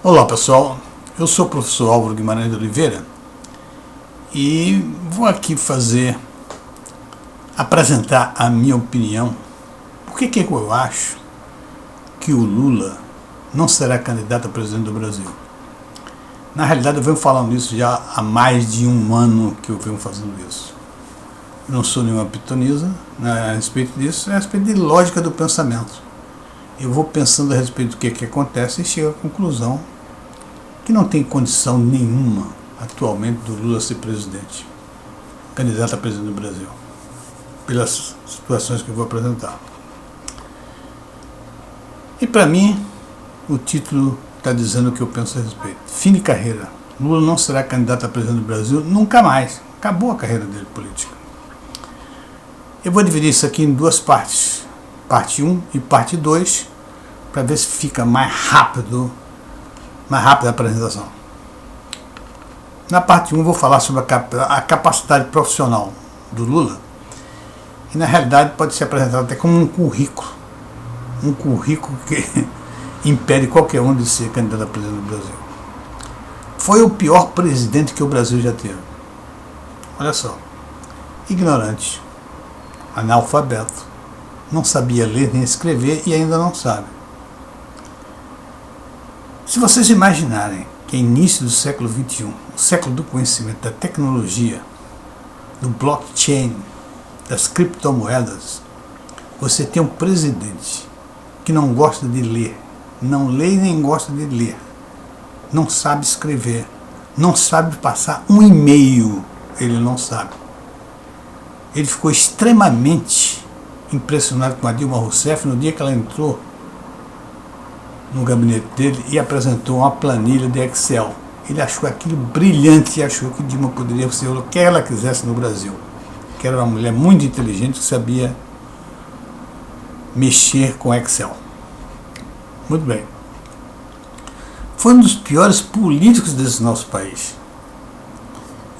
Olá pessoal, eu sou o professor Álvaro Guimarães de Oliveira e vou aqui apresentar a minha opinião. Por que eu acho que o Lula não será candidato a presidente do Brasil? Na realidade eu venho falando isso já há mais de um ano que eu venho fazendo isso. Eu não sou nenhuma pitonisa a respeito disso, é a respeito de lógica do pensamento. Eu vou pensando a respeito do que acontece e chego à conclusão que não tem condição nenhuma atualmente do Lula ser presidente, candidato a presidente do Brasil, pelas situações que eu vou apresentar. E para mim, o título está dizendo o que eu penso a respeito. Fim de carreira. Lula não será candidato a presidente do Brasil nunca mais. Acabou a carreira dele política. Eu vou dividir isso aqui em duas partes, parte 1 e parte 2, para ver se fica mais rápida a apresentação. Na parte 1 eu vou falar sobre a capacidade profissional do Lula, que na realidade pode ser apresentado até como um currículo que impede qualquer um de ser candidato a presidente do Brasil. Foi o pior presidente que o Brasil já teve. Olha só, ignorante, analfabeto, não sabia ler nem escrever e ainda não sabe. Se vocês imaginarem que é início do século XXI, o século do conhecimento, da tecnologia, do blockchain, das criptomoedas, você tem um presidente que não gosta de ler, não lê e nem gosta de ler, não sabe escrever, não sabe passar um e-mail, ele não sabe. Ele ficou extremamente impressionado com a Dilma Rousseff no dia que ela entrou no gabinete dele e apresentou uma planilha de Excel. Ele achou aquilo brilhante e achou que Dilma poderia ser o que ela quisesse no Brasil. Que era uma mulher muito inteligente que sabia mexer com Excel. Muito bem. Foi um dos piores políticos desse nosso país.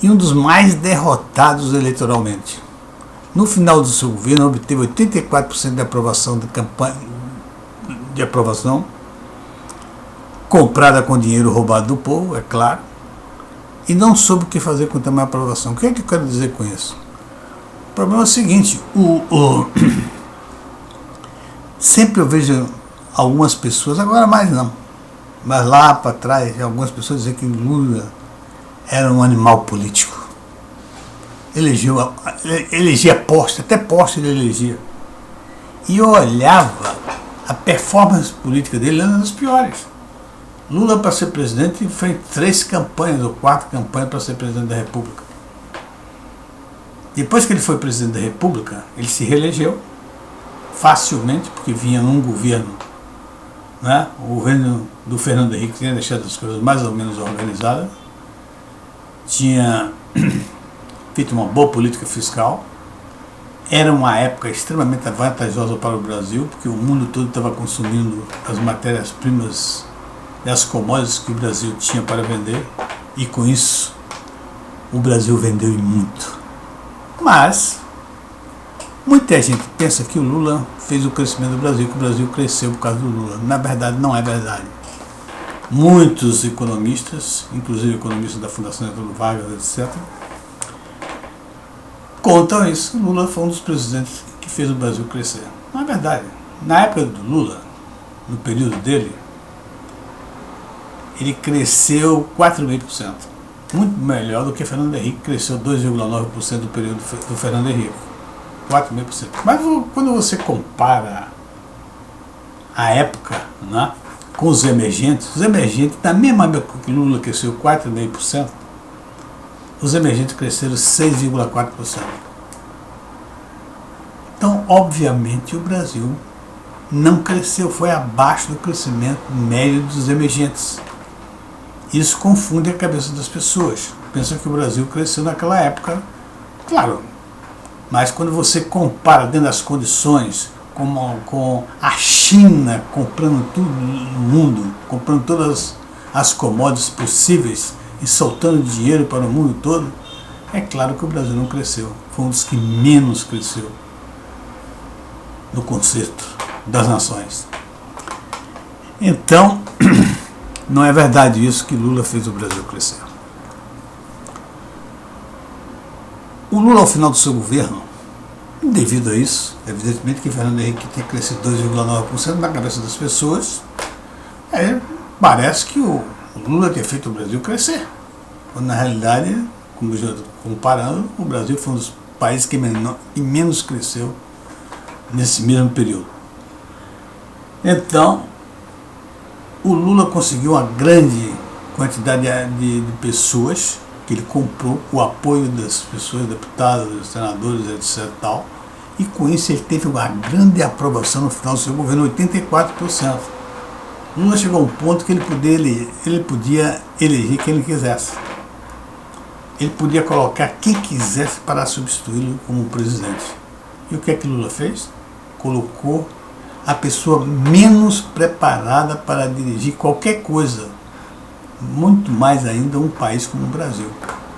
E um dos mais derrotados eleitoralmente. No final do seu governo, obteve 84% de aprovação da campanha de aprovação, comprada com dinheiro roubado do povo, é claro, e não soube o que fazer com tamanha aprovação. O que é que eu quero dizer com isso? O problema é o seguinte, sempre eu vejo algumas pessoas, agora mais não, mas lá para trás, algumas pessoas dizem que Lula era um animal político. Elegia poste, até poste ele elegia. E eu olhava, a performance política dele era uma das piores. Lula, para ser presidente, fez 3 campanhas ou 4 campanhas para ser presidente da República. Depois que ele foi presidente da República, ele se reelegeu facilmente, porque vinha num governo, né? O governo do Fernando Henrique tinha deixado as coisas mais ou menos organizadas, tinha feito uma boa política fiscal, era uma época extremamente vantajosa para o Brasil, porque o mundo todo estava consumindo as matérias-primas e as commodities que o Brasil tinha para vender, e com isso o Brasil vendeu e muito. Mas muita gente pensa que o Lula fez o crescimento do Brasil, que o Brasil cresceu por causa do Lula. Na verdade, não é verdade. Muitos economistas, inclusive economistas da Fundação Getúlio Vargas, etc., contam isso. Lula foi um dos presidentes que fez o Brasil crescer. Não é verdade. Na época do Lula, no período dele, ele cresceu 4,5%. Muito melhor do que Fernando Henrique, que cresceu 2,9% do período do Fernando Henrique. 4,5%. Mas quando você compara a época, né, com os emergentes, na mesma época que Lula cresceu 4,5%, os emergentes cresceram 6,4%. Então, obviamente, o Brasil não cresceu, foi abaixo do crescimento médio dos emergentes. Isso confunde a cabeça das pessoas. Pensam que o Brasil cresceu naquela época, claro, mas quando você compara dentro das condições, com a China comprando tudo no mundo, comprando todas as commodities possíveis e soltando dinheiro para o mundo todo, é claro que o Brasil não cresceu. Foi um dos que menos cresceu no conceito das nações. Então, Não é verdade isso que Lula fez o Brasil crescer. O Lula, ao final do seu governo, devido a isso, evidentemente que Fernando Henrique tem crescido 2,9% na cabeça das pessoas, parece que o Lula tem feito o Brasil crescer. Quando na realidade, como já comparando, o Brasil foi um dos países que menos cresceu nesse mesmo período. Então, o Lula conseguiu uma grande quantidade de pessoas, que ele comprou o apoio das pessoas, deputados, senadores, etc. Tal, e com isso ele teve uma grande aprovação no final do seu governo, 84%. Lula chegou a um ponto que ele podia eleger quem ele quisesse. Ele podia colocar quem quisesse para substituí-lo como presidente. E o que é que Lula fez? Colocou a pessoa menos preparada para dirigir qualquer coisa, muito mais ainda um país como o Brasil.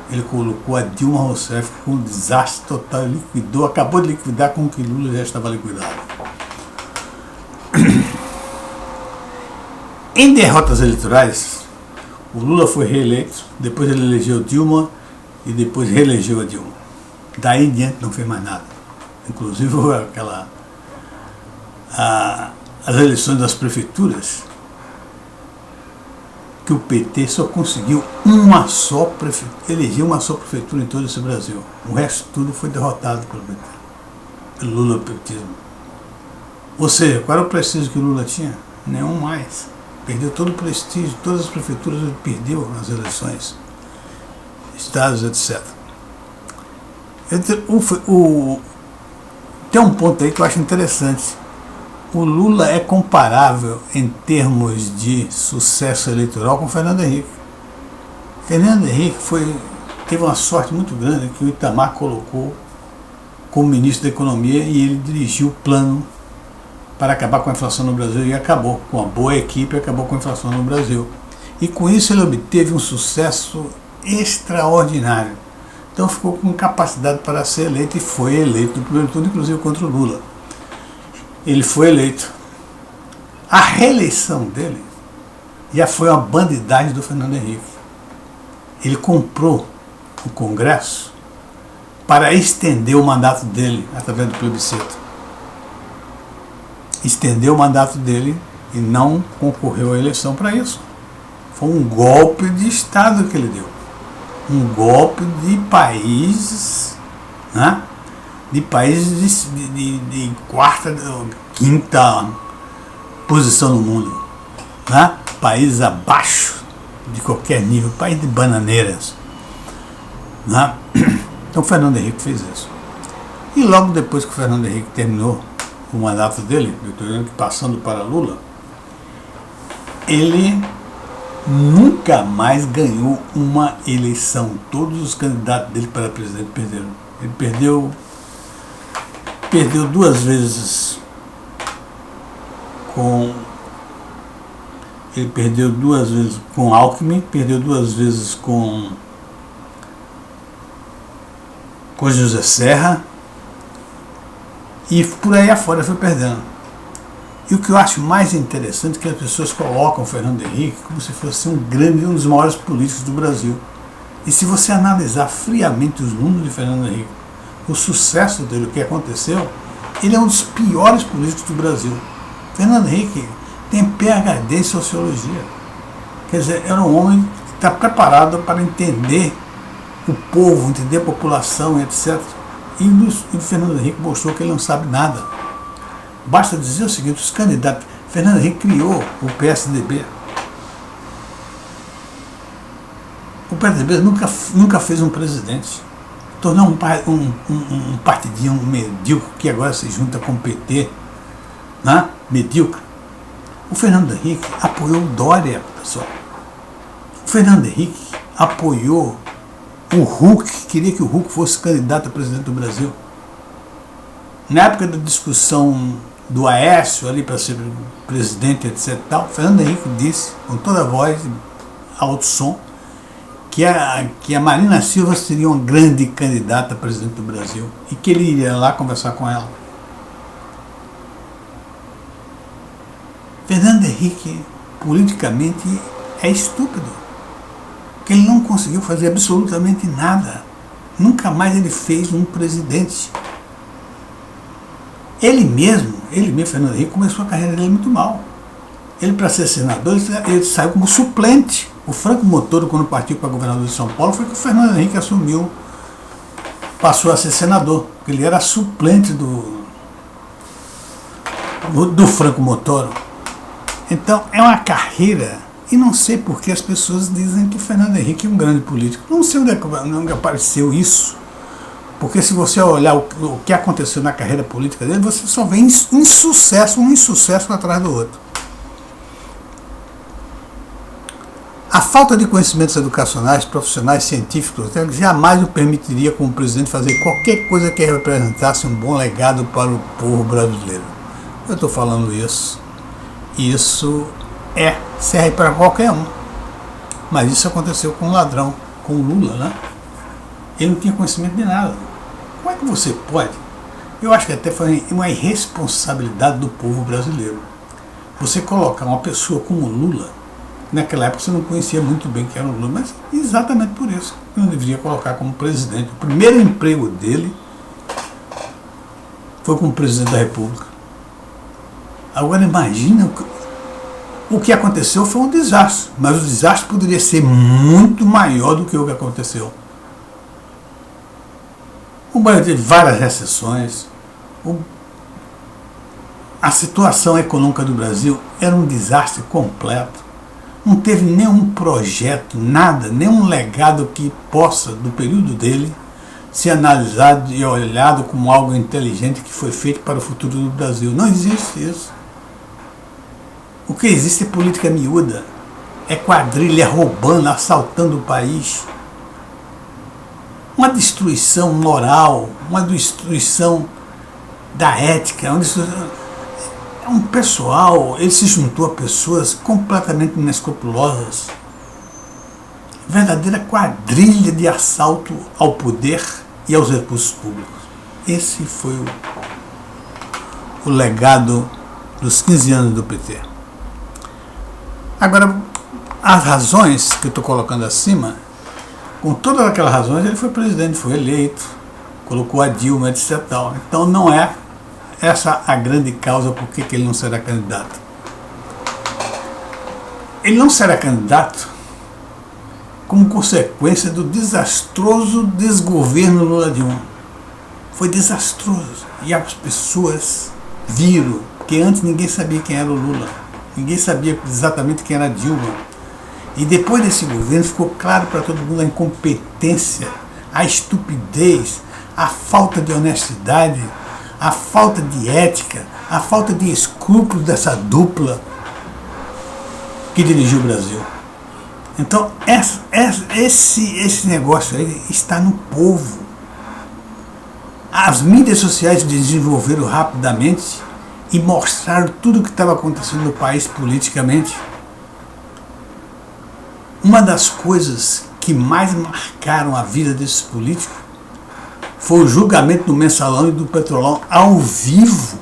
Ele colocou a Dilma Rousseff com um desastre total, liquidou, acabou de liquidar com o que Lula já estava liquidado. Em derrotas eleitorais, o Lula foi reeleito, depois ele elegeu Dilma e depois reelegeu a Dilma. Daí em diante não fez mais nada. Inclusive as eleições das prefeituras, que o PT só conseguiu eleger uma só prefeitura em todo esse Brasil. O resto tudo foi derrotado pelo PT, pelo Lula-petismo. Ou seja, qual era o prestígio que o Lula tinha? Nenhum mais. Perdeu todo o prestígio, todas as prefeituras ele perdeu nas eleições, estados, etc. Tem um ponto aí que eu acho interessante. O Lula é comparável em termos de sucesso eleitoral com Fernando Henrique. Fernando Henrique teve uma sorte muito grande que o Itamar colocou como ministro da Economia e ele dirigiu o plano para acabar com a inflação no Brasil e acabou. Com uma boa equipe, acabou com a inflação no Brasil. E com isso ele obteve um sucesso extraordinário. Então ficou com capacidade para ser eleito e foi eleito no primeiro turno, inclusive contra o Lula. Ele foi eleito. A reeleição dele já foi uma bandidagem do Fernando Henrique. Ele comprou o Congresso para estender o mandato dele através do plebiscito. Estendeu o mandato dele e não concorreu à eleição para isso. Foi um golpe de Estado que ele deu. Um golpe de países, né? De países de quarta, quinta posição no mundo, né? Países abaixo de qualquer nível, país de bananeiras, né? Então o Fernando Henrique fez isso. E logo depois que o Fernando Henrique terminou o mandato dele, passando para Lula, ele nunca mais ganhou uma eleição. Todos os candidatos dele para presidente perderam. Ele perdeu duas vezes com Alckmin, perdeu duas vezes com José Serra e por aí afora foi perdendo. E o que eu acho mais interessante é que as pessoas colocam o Fernando Henrique como se fosse um dos maiores políticos do Brasil. E se você analisar friamente os números de Fernando Henrique, o sucesso dele, o que aconteceu, ele é um dos piores políticos do Brasil. Fernando Henrique tem PhD em Sociologia. Quer dizer, era um homem que está preparado para entender o povo, entender a população, etc. E o Fernando Henrique mostrou que ele não sabe nada. Basta dizer o seguinte, os candidatos... Fernando Henrique criou o PSDB. O PSDB nunca fez um presidente. Tornou um partidinho medíocre que agora se junta com o PT, né? Medíocre. O Fernando Henrique apoiou o Dória, pessoal. O Fernando Henrique apoiou o Huck, queria que o Huck fosse candidato a presidente do Brasil. Na época da discussão do Aécio ali para ser presidente, etc. Tal, Fernando Henrique disse, com toda a voz, alto som, que a Marina Silva seria uma grande candidata a presidente do Brasil e que ele iria lá conversar com ela. Fernando Henrique, politicamente, é estúpido. Porque ele não conseguiu fazer absolutamente nada. Nunca mais ele fez um presidente. Ele mesmo, Fernando Henrique, começou a carreira dele muito mal. Ele, para ser senador, ele saiu como suplente. O Franco Montoro, quando partiu para governador de São Paulo, foi que o Fernando Henrique assumiu, passou a ser senador. Ele era suplente do Franco Montoro. Então, é uma carreira, e não sei por que as pessoas dizem que o Fernando Henrique é um grande político. Não sei onde apareceu isso, porque se você olhar o que aconteceu na carreira política dele, você só vê um insucesso atrás do outro. A falta de conhecimentos educacionais, profissionais, científicos, jamais o permitiria como presidente fazer qualquer coisa que representasse um bom legado para o povo brasileiro. Eu estou falando isso. Isso serve para qualquer um. Mas isso aconteceu com o ladrão, com o Lula, né? Ele não tinha conhecimento de nada. Como é que você pode? Eu acho que até foi uma irresponsabilidade do povo brasileiro. Você colocar uma pessoa como Lula, naquela época você não conhecia muito bem quem era o Lula, mas exatamente por isso eu não deveria colocar como presidente. O primeiro emprego dele foi como presidente da República. Agora imagina, o que aconteceu foi um desastre, mas o desastre poderia ser muito maior do que o que aconteceu. O Brasil teve várias recessões, a situação econômica do Brasil era um desastre completo. Não teve nenhum projeto, nada, nenhum legado que possa, do período dele, ser analisado e olhado como algo inteligente que foi feito para o futuro do Brasil. Não existe isso. O que existe é política miúda, é quadrilha roubando, assaltando o país. Uma destruição moral, uma destruição da ética, um pessoal, ele se juntou a pessoas completamente inescrupulosas. Verdadeira quadrilha de assalto ao poder e aos recursos públicos. Esse foi o legado dos 15 anos do PT. Agora, as razões que eu estou colocando acima, com todas aquelas razões, ele foi presidente, foi eleito, colocou a Dilma, etc. Então não é essa a grande causa por que ele não será candidato. Ele não será candidato como consequência do desastroso desgoverno Lula Dilma. Foi desastroso. E as pessoas viram, porque antes ninguém sabia quem era o Lula. Ninguém sabia exatamente quem era a Dilma. E depois desse governo ficou claro para todo mundo a incompetência, a estupidez, a falta de honestidade, a falta de ética, a falta de escrúpulos dessa dupla que dirigiu o Brasil. Então, esse negócio aí está no povo. As mídias sociais desenvolveram rapidamente e mostraram tudo o que estava acontecendo no país politicamente. Uma das coisas que mais marcaram a vida desses políticos foi o julgamento do Mensalão e do Petrolão ao vivo.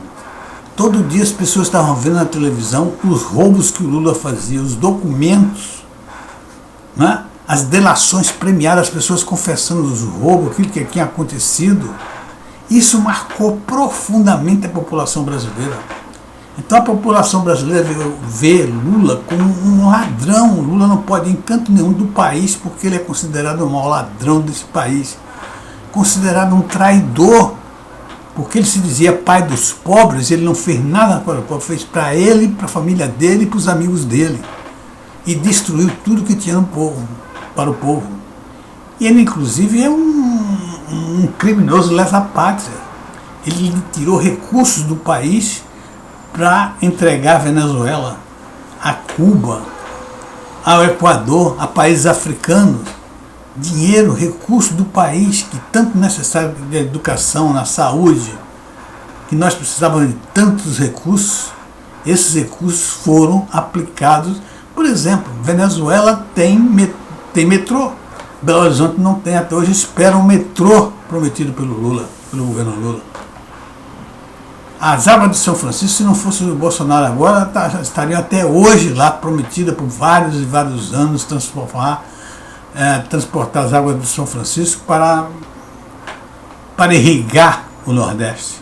Todo dia as pessoas estavam vendo na televisão os roubos que o Lula fazia, os documentos, né? As delações premiadas, as pessoas confessando os roubos, aquilo que tinha acontecido. Isso marcou profundamente a população brasileira. Então a população brasileira vê Lula como um ladrão. Lula não pode ir em canto nenhum do país porque ele é considerado o maior ladrão desse país. Considerado um traidor, porque ele se dizia pai dos pobres, ele não fez nada para o povo, fez para ele, para a família dele e para os amigos dele. E destruiu tudo que tinha no povo, para o povo. E ele, inclusive, é um criminoso lesa-pátria. Ele tirou recursos do país para entregar a Venezuela, a Cuba, ao Equador, a países africanos. Dinheiro, recurso do país que tanto necessário na educação, na saúde, que nós precisávamos de tantos recursos. Esses recursos foram aplicados. Por exemplo, Venezuela tem metrô, Belo Horizonte não tem, até hoje espera um metrô prometido pelo Lula, pelo governo Lula. As águas do São Francisco, se não fosse o Bolsonaro agora, estariam até hoje lá, prometida por vários e vários anos, transportar as águas do São Francisco para irrigar o Nordeste.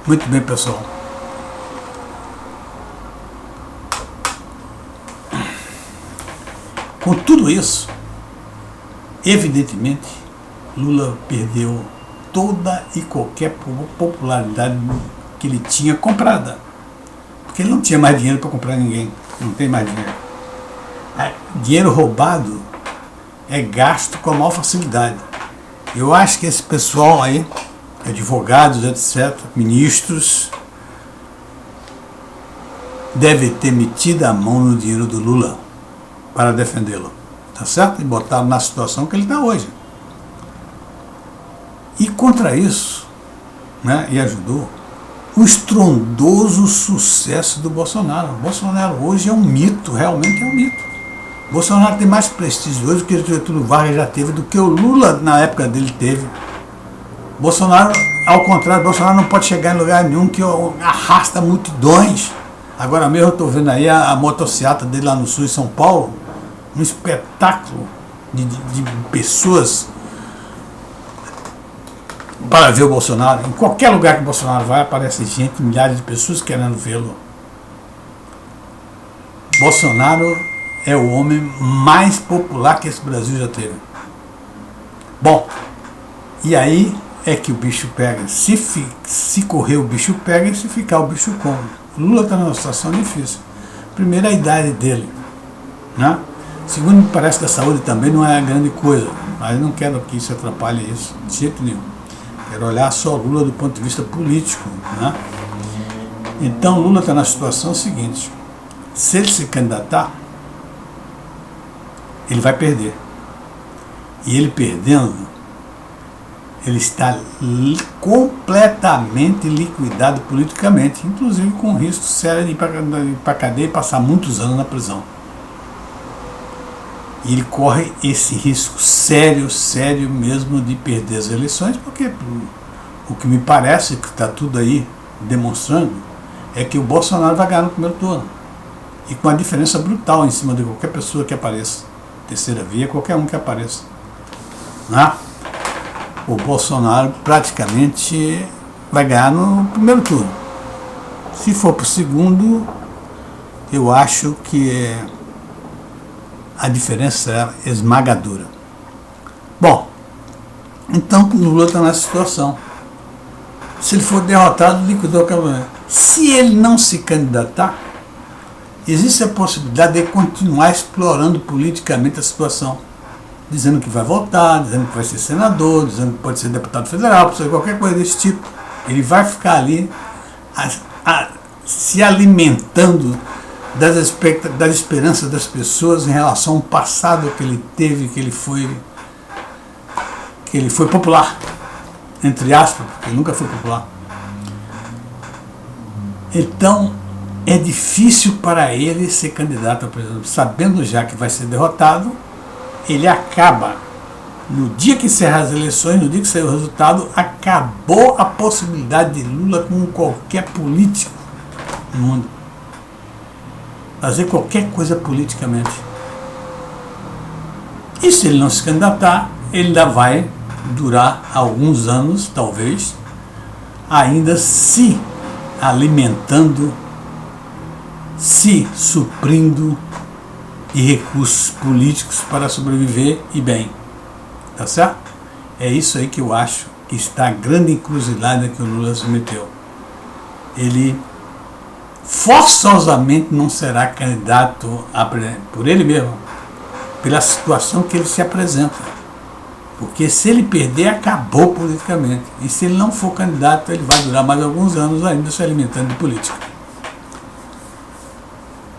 Muito bem, pessoal. Com tudo isso, evidentemente, Lula perdeu toda e qualquer popularidade que ele tinha comprada. Porque ele não tinha mais dinheiro para comprar ninguém. Não tem mais dinheiro. Dinheiro roubado é gasto com a maior facilidade. Eu acho que esse pessoal aí, advogados, etc., ministros, deve ter metido a mão no dinheiro do Lula para defendê-lo, tá certo? E botá-lo na situação que ele está hoje. E contra isso, né, e ajudou, o estrondoso sucesso do Bolsonaro. O Bolsonaro hoje é um mito, realmente é um mito. O Bolsonaro tem mais prestígio hoje do que o Getúlio Vargas já teve, do que o Lula na época dele teve. Bolsonaro, ao contrário, Bolsonaro não pode chegar em lugar nenhum, que arrasta multidões. Agora mesmo eu estou vendo aí a motociata dele lá no sul de São Paulo, um espetáculo de pessoas para ver o Bolsonaro. Em qualquer lugar que o Bolsonaro vai, aparece gente, milhares de pessoas querendo vê-lo. Bolsonaro é o homem mais popular que esse Brasil já teve. Bom, e aí é que o bicho pega. Se correr, o bicho pega, e se ficar, o bicho come. O Lula está numa situação difícil. Primeiro, a idade dele, né? Segundo, me parece que a saúde também não é a grande coisa, mas eu não quero que isso atrapalhe isso, de jeito nenhum. Quero olhar só Lula do ponto de vista político, né? Então, Lula está na situação seguinte: se ele se candidatar, ele vai perder. E ele perdendo, ele está completamente liquidado politicamente, inclusive com risco sério de ir para a cadeia e passar muitos anos na prisão. E ele corre esse risco sério mesmo de perder as eleições, porque o que me parece, que está tudo aí demonstrando, é que o Bolsonaro vai ganhar no primeiro turno. E com uma diferença brutal em cima de qualquer pessoa que apareça. Terceira via, qualquer um que apareça. Né? O Bolsonaro praticamente vai ganhar no primeiro turno. Se for para o segundo, eu acho que a diferença será esmagadora. Bom, então o Lula está nessa situação. Se ele for derrotado, liquidou a campanha. Se ele não se candidatar, existe a possibilidade de ele continuar explorando politicamente a situação, dizendo que vai votar, dizendo que vai ser senador, dizendo que pode ser deputado federal, pode ser qualquer coisa desse tipo. Ele vai ficar ali se alimentando das esperanças das pessoas em relação ao passado que ele teve, que ele foi popular, entre aspas, porque ele nunca foi popular. Então, é difícil para ele ser candidato a presidente, sabendo já que vai ser derrotado. Ele acaba, no dia que encerrar as eleições, no dia que sair o resultado, acabou a possibilidade de Lula com qualquer político no mundo fazer qualquer coisa politicamente. E se ele não se candidatar, ele ainda vai durar alguns anos, talvez, ainda se alimentando, se suprindo de recursos políticos para sobreviver e bem. Tá certo? É isso aí que eu acho que está a grande encruzilhada que o Lula se meteu. Ele forçosamente não será candidato por ele mesmo, pela situação que ele se apresenta. Porque se ele perder, acabou politicamente. E se ele não for candidato, ele vai durar mais alguns anos ainda se alimentando de política.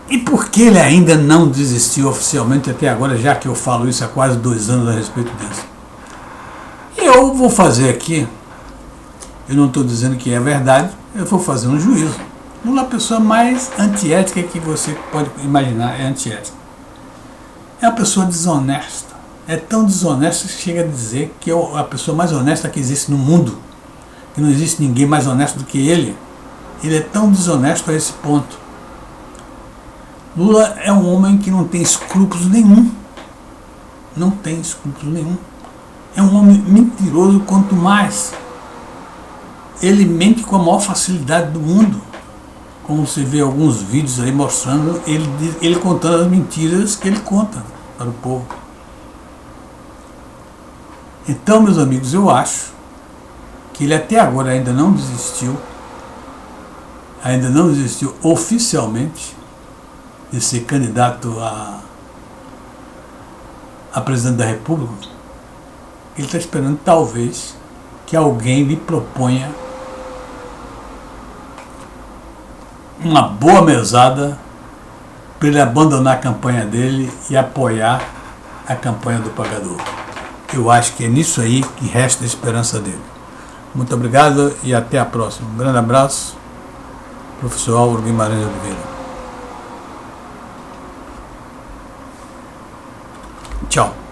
E por que ele ainda não desistiu oficialmente até agora, já que eu falo isso há quase 2 anos a respeito disso? Eu vou fazer aqui, eu não estou dizendo que é verdade, eu vou fazer um juízo. Lula é a pessoa mais antiética que você pode imaginar, é antiética. É uma pessoa desonesta. É tão desonesta que chega a dizer que é a pessoa mais honesta que existe no mundo. que não existe ninguém mais honesto do que ele. Ele é tão desonesto a esse ponto. Lula é um homem que não tem escrúpulos nenhum. Não tem escrúpulos nenhum. É um homem mentiroso quanto mais. Ele mente com a maior facilidade do mundo. Como você vê alguns vídeos aí mostrando ele contando as mentiras que ele conta para o povo. Então, meus amigos, eu acho que ele até agora ainda não desistiu oficialmente de ser candidato a presidente da República. Ele está esperando, talvez, que alguém lhe proponha uma boa mesada para ele abandonar a campanha dele e apoiar a campanha do pagador. Eu acho que é nisso aí que resta a esperança dele. Muito obrigado e até a próxima. Um grande abraço, professor Álvaro Guimarães Oliveira. Tchau.